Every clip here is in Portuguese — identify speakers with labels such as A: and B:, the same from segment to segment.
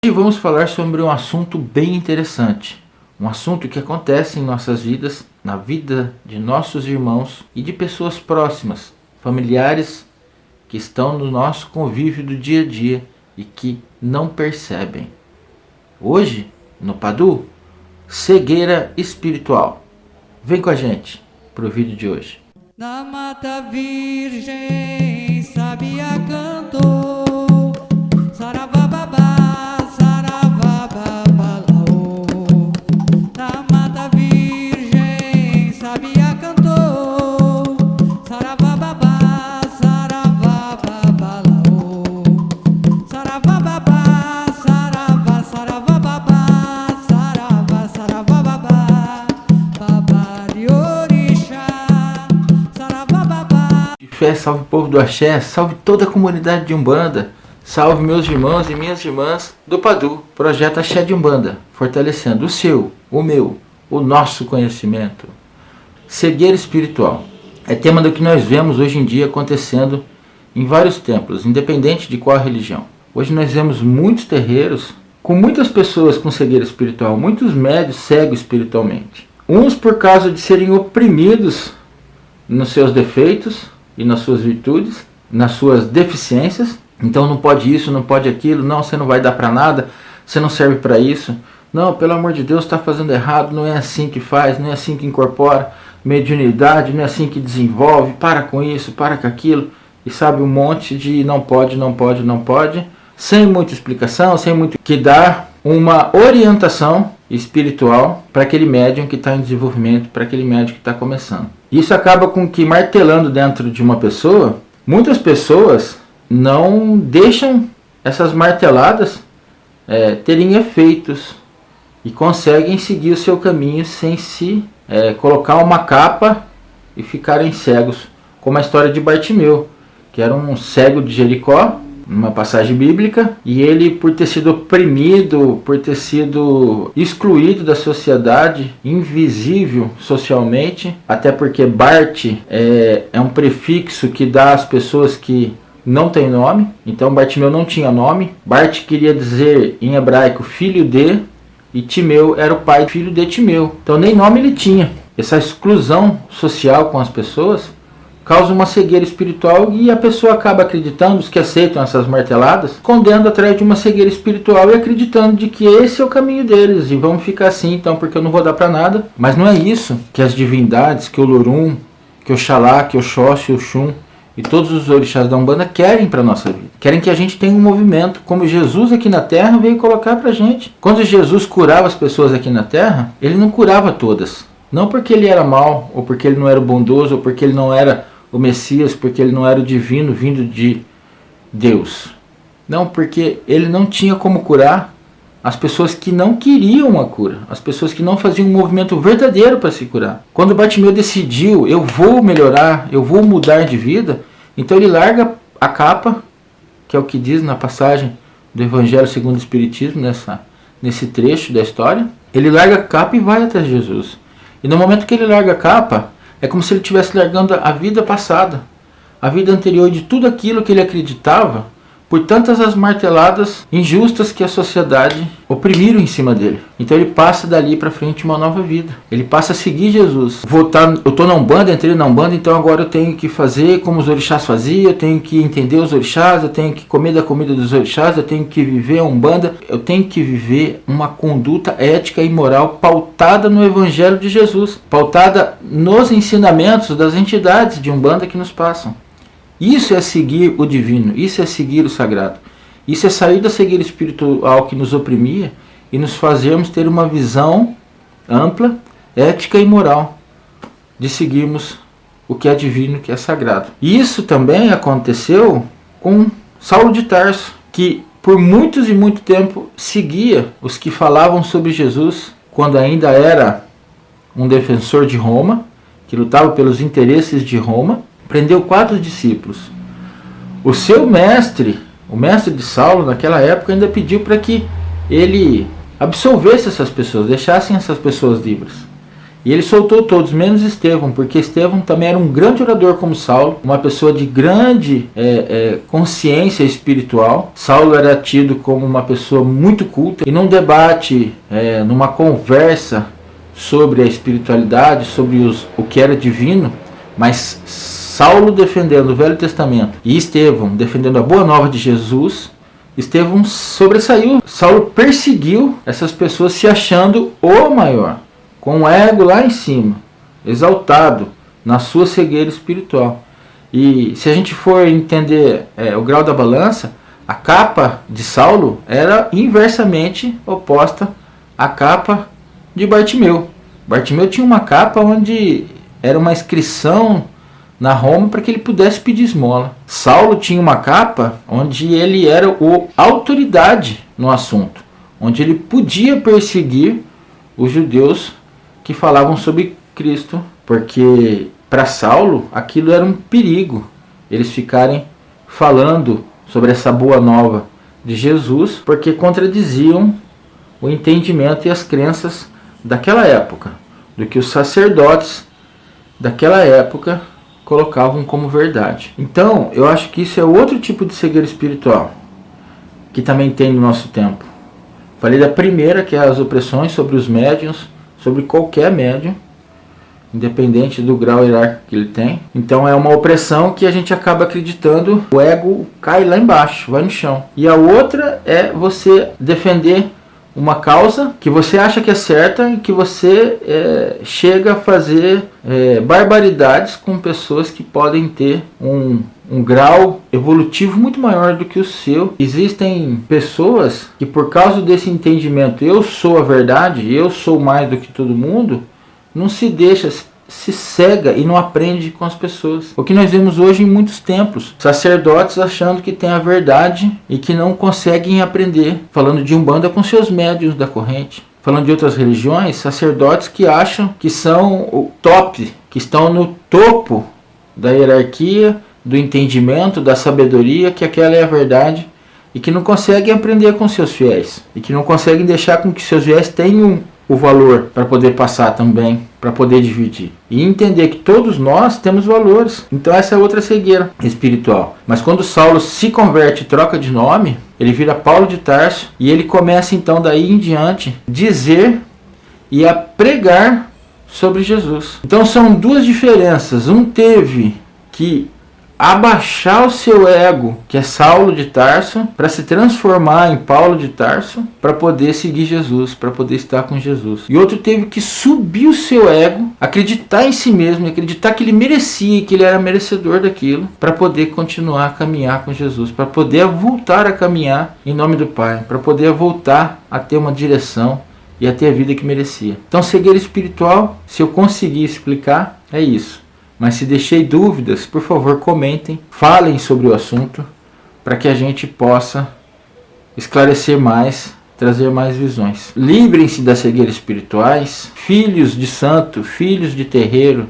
A: Hoje vamos falar sobre um assunto bem interessante, um assunto que acontece em nossas vidas, na vida de nossos irmãos e de pessoas próximas, familiares que estão no nosso convívio do dia a dia e que não percebem. Hoje, no Padu, cegueira espiritual. Vem com a gente para o vídeo de hoje.
B: Na mata virgem, sabia cantou, saravababá, saravababalaô. Na mata virgem, sabia cantou, saravababá, saravababalaô. Saravababá, sarava, saravababá, sarava, saravababá, babá de orixá.
A: Fé, salve o povo do Axé, salve toda a comunidade de Umbanda, salve meus irmãos e minhas irmãs do Padu, projeto Axé de Umbanda, fortalecendo o seu, o meu, o nosso conhecimento. Cegueira espiritual é tema do que nós vemos hoje em dia acontecendo em vários templos, independente de qual religião. Hoje nós vemos muitos terreiros com muitas pessoas com cegueira espiritual, muitos médios cegos espiritualmente. Uns por causa de serem oprimidos nos seus defeitos e nas suas virtudes, nas suas deficiências. Então não pode isso, não pode aquilo, não, você não vai dar para nada, você não serve para isso. Não, pelo amor de Deus, está fazendo errado, não é assim que faz, não é assim que incorpora mediunidade, não é assim que desenvolve, para com isso, para com aquilo. E sabe, um monte de não pode, não pode, não pode, sem muita explicação, sem muito que dar uma orientação espiritual para aquele médium que está em desenvolvimento, para aquele médium que está começando. Isso acaba com que, martelando dentro de uma pessoa, muitas pessoas não deixam essas marteladas terem efeitos e conseguem seguir o seu caminho sem se colocar uma capa e ficarem cegos, como a história de Bartimeu, que era um cego de Jericó, numa passagem bíblica, e ele, por ter sido oprimido, por ter sido excluído da sociedade, invisível socialmente, até porque Bart é um prefixo que dá às pessoas que não têm nome, então Bartimeu não tinha nome. Bart queria dizer em hebraico filho de, e Timeu era o pai filho de Timeu, então nem nome ele tinha. Essa exclusão social com as pessoas causa uma cegueira espiritual e a pessoa acaba acreditando, os que aceitam essas marteladas, escondendo atrás de uma cegueira espiritual e acreditando de que esse é o caminho deles e vamos ficar assim então porque eu não vou dar para nada. Mas não é isso que as divindades, que o Lorum, que o Xalá, que o Xóssi, o Xum e todos os orixás da Umbanda querem para nossa vida. Querem que a gente tenha um movimento como Jesus aqui na Terra veio colocar para a gente. Quando Jesus curava as pessoas aqui na Terra, ele não curava todas. Não porque ele era mau, ou porque ele não era bondoso, ou porque ele não era o Messias, porque ele não era o divino vindo de Deus. Não, porque ele não tinha como curar as pessoas que não queriam a cura, as pessoas que não faziam um movimento verdadeiro para se curar. Quando Bartimeu decidiu, eu vou melhorar, eu vou mudar de vida, então ele larga a capa, que é o que diz na passagem do Evangelho segundo o Espiritismo, nesse trecho da história. Ele larga a capa e vai até Jesus. E no momento que ele larga a capa, é como se ele estivesse largando a vida passada, a vida anterior de tudo aquilo que ele acreditava, por tantas as marteladas injustas que a sociedade oprimiram em cima dele. Então ele passa dali para frente uma nova vida. Ele passa a seguir Jesus. Eu estou na Umbanda, entrei na Umbanda, então agora eu tenho que fazer como os orixás faziam, eu tenho que entender os orixás, eu tenho que comer da comida dos orixás, eu tenho que viver a Umbanda, eu tenho que viver uma conduta ética e moral pautada no Evangelho de Jesus, pautada nos ensinamentos das entidades de Umbanda que nos passam. Isso é seguir o divino, isso é seguir o sagrado. Isso é sair da cegueira espiritual que nos oprimia e nos fazermos ter uma visão ampla, ética e moral de seguirmos o que é divino, o que é sagrado. Isso também aconteceu com Saulo de Tarso, que por muitos e muito tempo seguia os que falavam sobre Jesus quando ainda era um defensor de Roma, que lutava pelos interesses de Roma. Prendeu 4 discípulos. O seu mestre, o mestre de Saulo, naquela época, ainda pediu para que ele absolvesse essas pessoas, deixassem essas pessoas livres. E ele soltou todos, menos Estevão, porque Estevão também era um grande orador como Saulo, uma pessoa de grande consciência espiritual. Saulo era tido como uma pessoa muito culta, e num debate, numa conversa sobre a espiritualidade, sobre o que era divino, mas Saulo defendendo o Velho Testamento e Estevão defendendo a Boa Nova de Jesus, Estevão sobressaiu. Saulo perseguiu essas pessoas se achando o maior, com o ego lá em cima, exaltado na sua cegueira espiritual. E se a gente for entender o grau da balança, a capa de Saulo era inversamente oposta à capa de Bartimeu. Bartimeu tinha uma capa onde era uma inscrição na Roma para que ele pudesse pedir esmola. Saulo tinha uma capa onde ele era a autoridade no assunto, onde ele podia perseguir os judeus que falavam sobre Cristo, porque para Saulo aquilo era um perigo, eles ficarem falando sobre essa boa nova de Jesus, porque contradiziam o entendimento e as crenças daquela época, do que os sacerdotes daquela época colocavam como verdade. Então, eu acho que isso é outro tipo de cegueira espiritual que também tem no nosso tempo. Falei da primeira, que é as opressões sobre os médiuns, sobre qualquer médium, independente do grau hierárquico que ele tem. Então é uma opressão que a gente acaba acreditando, o ego cai lá embaixo, vai no chão. E a outra é você defender uma causa que você acha que é certa e que você chega a fazer barbaridades com pessoas que podem ter um grau evolutivo muito maior do que o seu. Existem pessoas que, por causa desse entendimento, eu sou a verdade, eu sou mais do que todo mundo, não se deixa, se cega e não aprende com as pessoas. O que nós vemos hoje em muitos templos, sacerdotes achando que tem a verdade e que não conseguem aprender, falando de Umbanda com seus médiuns da corrente. Falando de outras religiões, sacerdotes que acham que são o top, que estão no topo da hierarquia, do entendimento, da sabedoria, que aquela é a verdade, e que não conseguem aprender com seus fiéis, e que não conseguem deixar com que seus fiéis tenham o valor para poder passar também, para poder dividir. E entender que todos nós temos valores. Então essa é outra cegueira espiritual. Mas quando Saulo se converte e troca de nome, ele vira Paulo de Tarso, e ele começa então daí em diante dizer e a pregar sobre Jesus. Então são duas diferenças. Um teve que abaixar o seu ego, que é Saulo de Tarso, para se transformar em Paulo de Tarso, para poder seguir Jesus, para poder estar com Jesus. E outro teve que subir o seu ego, acreditar em si mesmo, acreditar que ele merecia, que ele era merecedor daquilo, para poder continuar a caminhar com Jesus, para poder voltar a caminhar em nome do Pai, para poder voltar a ter uma direção e a ter a vida que merecia. Então, cegueira espiritual, se eu conseguir explicar, é isso. Mas se deixei dúvidas, por favor comentem, falem sobre o assunto, para que a gente possa esclarecer mais, trazer mais visões. Livrem-se das cegueiras espirituais, filhos de santo, filhos de terreiro,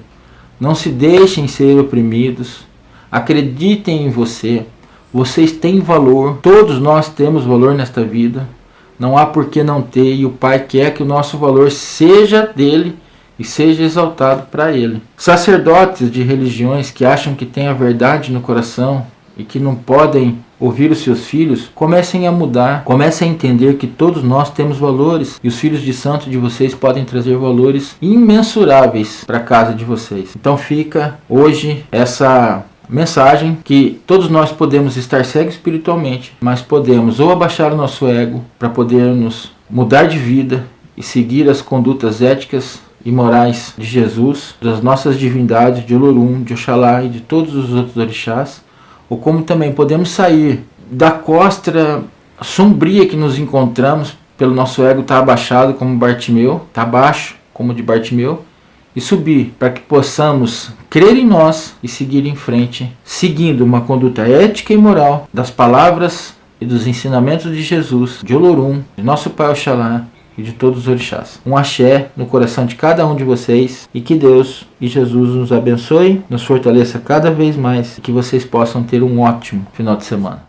A: não se deixem ser oprimidos, acreditem em você, vocês têm valor, todos nós temos valor nesta vida, não há por que não ter, e o Pai quer que o nosso valor seja dele, e seja exaltado para ele. Sacerdotes de religiões que acham que têm a verdade no coração e que não podem ouvir os seus filhos, comecem a mudar, comecem a entender que todos nós temos valores e os filhos de santo de vocês podem trazer valores imensuráveis para a casa de vocês. Então fica hoje essa mensagem que todos nós podemos estar cegos espiritualmente, mas podemos ou abaixar o nosso ego para podermos mudar de vida e seguir as condutas éticas e morais de Jesus, das nossas divindades, de Olorum, de Oxalá e de todos os outros orixás, ou como também podemos sair da costra sombria que nos encontramos, pelo nosso ego estar abaixado como Bartimeu, está abaixo como de Bartimeu, e subir para que possamos crer em nós e seguir em frente, seguindo uma conduta ética e moral das palavras e dos ensinamentos de Jesus, de Olorum, de nosso Pai Oxalá, e de todos os orixás. Um axé no coração de cada um de vocês, e que Deus e Jesus nos abençoe, nos fortaleça cada vez mais, e que vocês possam ter um ótimo final de semana.